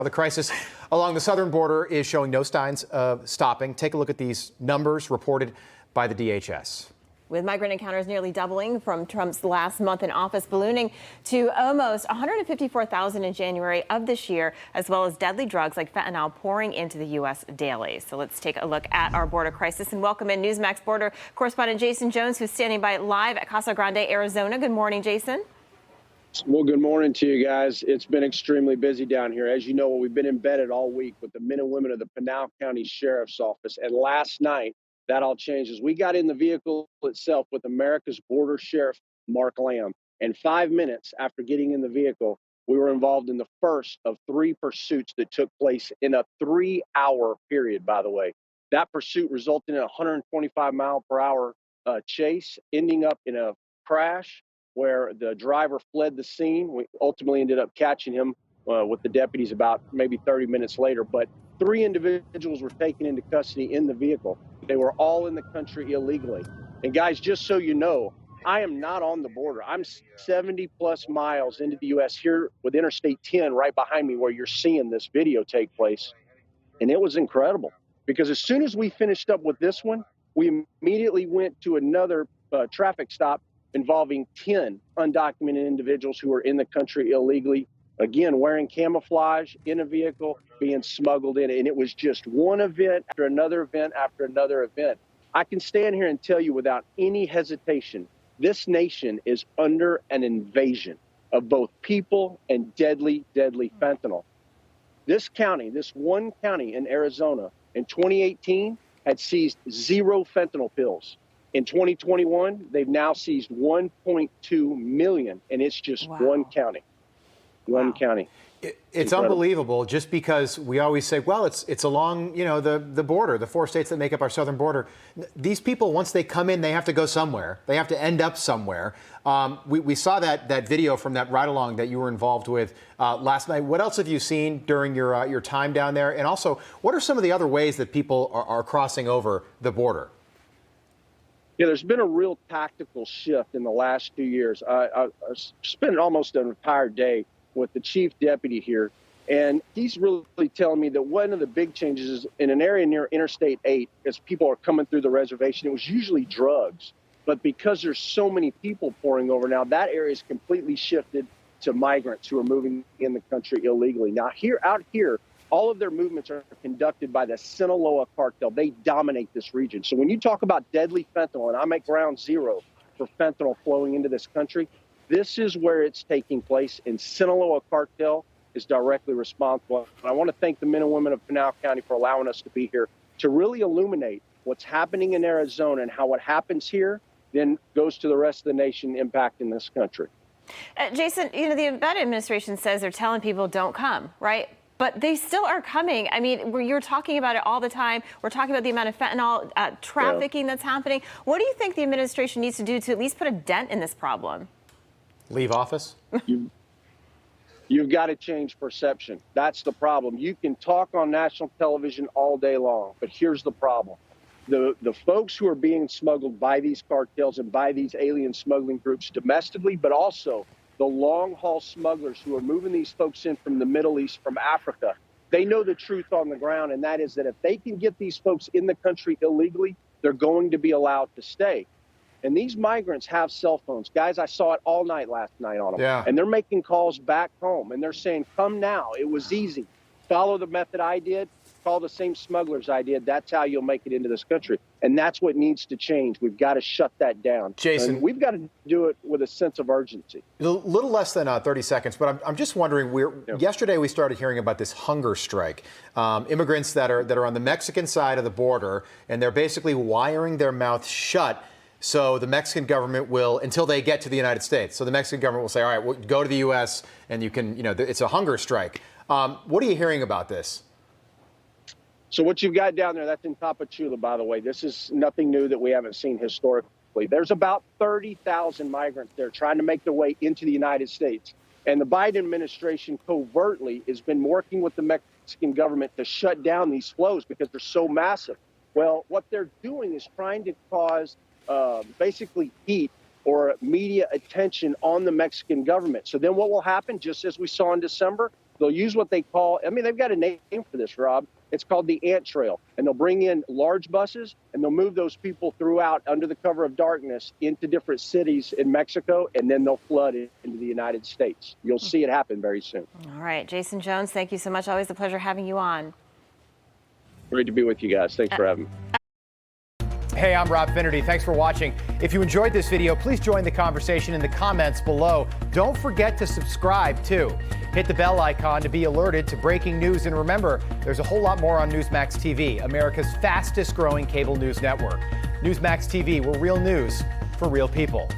The crisis along the southern border is showing no signs of stopping. Take a look at these numbers reported by the DHS. With migrant encounters nearly doubling from Trump's last month in office, ballooning to almost 154,000 in January of this year, as well as deadly drugs like fentanyl pouring into the U.S. daily. So let's take a look at our border crisis and welcome in Newsmax border correspondent Jaeson Jones, who's standing by live at Casa Grande, Arizona. Good morning, Jaeson. Well, good morning to you guys. It's been extremely busy down here. As you know, we've been embedded all week with the men and women of the Pinal County Sheriff's Office. And last night, that all changes. We got in the vehicle itself with America's Border Sheriff, Mark Lamb. And 5 minutes after getting in the vehicle, we were involved in the first of 3 pursuits that took place in a 3-hour period, by the way. That pursuit resulted in a 125-mile-per-hour chase, ending up in a crash where the driver fled the scene. We ultimately ended up catching him with the deputies about maybe 30 minutes later. But 3 individuals were taken into custody in the vehicle. They were all in the country illegally. And guys, just so you know, I am not on the border. I'm 70 plus miles into the U.S. here with Interstate 10 right behind me where you're seeing this video take place. And it was incredible because as soon as we finished up with this one, we immediately went to another traffic stop involving 10 undocumented individuals who were in the country illegally, again, wearing camouflage in a vehicle, being smuggled in. And it was just one event after another event after another event. I can stand here and tell you without any hesitation, this nation is under an invasion of both people and deadly, deadly fentanyl. This county, this one county in Arizona in 2018 had seized 0 fentanyl pills. In 2021, they've now seized 1.2 million, and it's just one county. One county. It's unbelievable just because we always say, well, it's along, the border, the 4 states that make up our southern border. These people, once they come in, they have to go somewhere. They have to end up somewhere. We saw that video from that ride-along that you were involved with last night. What else have you seen during your time down there? And also, what are some of the other ways that people are crossing over the border? Yeah, there's been a real tactical shift in the last 2 years. I spent almost an entire day with the chief deputy here, and he's really telling me that one of the big changes is in an area near Interstate 8, as people are coming through the reservation, it was usually drugs. But because there's so many people pouring over now, that area is completely shifted to migrants who are moving in the country illegally. Now, out here, all of their movements are conducted by the Sinaloa cartel. They dominate this region. So when you talk about deadly fentanyl, and I'm at ground zero for fentanyl flowing into this country, this is where it's taking place, and Sinaloa cartel is directly responsible. And I want to thank the men and women of Pinal County for allowing us to be here to really illuminate what's happening in Arizona and how what happens here then goes to the rest of the nation, impacting this country. Jaeson, the Biden administration says they're telling people don't come, right? But they still are coming. I mean, you're talking about it all the time. We're talking about the amount of fentanyl trafficking that's happening. What do you think the administration needs to do to at least put a dent in this problem? Leave office? You've got to change perception. That's the problem. You can talk on national television all day long, but here's the problem. The folks who are being smuggled by these cartels and by these alien smuggling groups domestically, but also the long-haul smugglers who are moving these folks in from the Middle East, from Africa, they know the truth on the ground, and that is that if they can get these folks in the country illegally, they're going to be allowed to stay. And these migrants have cell phones. Guys, I saw it all night last night on them. Yeah. And they're making calls back home, and they're saying, come now. It was easy. Follow the method I did. Call the same smugglers I did. That's how you'll make it into this country. And that's what needs to change. We've got to shut that down. Jaeson, and we've got to do it with a sense of urgency. A little less than 30 seconds, but I'm just wondering, yesterday we started hearing about this hunger strike. Immigrants that are on the Mexican side of the border, and they're basically wiring their mouth shut so the Mexican government will, until they get to the United States. So the Mexican government will say, all right, we'll go to the U.S. and you can, it's a hunger strike. What are you hearing about this? So what you've got down there, that's in Tapachula, by the way. This is nothing new that we haven't seen historically. There's about 30,000 migrants there trying to make their way into the United States. And the Biden administration covertly has been working with the Mexican government to shut down these flows because they're so massive. Well, what they're doing is trying to cause basically heat or media attention on the Mexican government. So then what will happen, just as we saw in December, They'll use what they call, I mean, they've got a name for this, Rob. It's called the ant trail. And they'll bring in large buses and they'll move those people throughout under the cover of darkness into different cities in Mexico, and then they'll flood into the United States. You'll see it happen very soon. All right, Jaeson Jones, thank you so much. Always a pleasure having you on. Great to be with you guys. Thanks for having me. Hey, I'm Rob Finnerty. Thanks for watching. If you enjoyed this video, please join the conversation in the comments below. Don't forget to subscribe, too. Hit the bell icon to be alerted to breaking news. And remember, there's a whole lot more on Newsmax TV, America's fastest growing cable news network. Newsmax TV, we're real news for real people.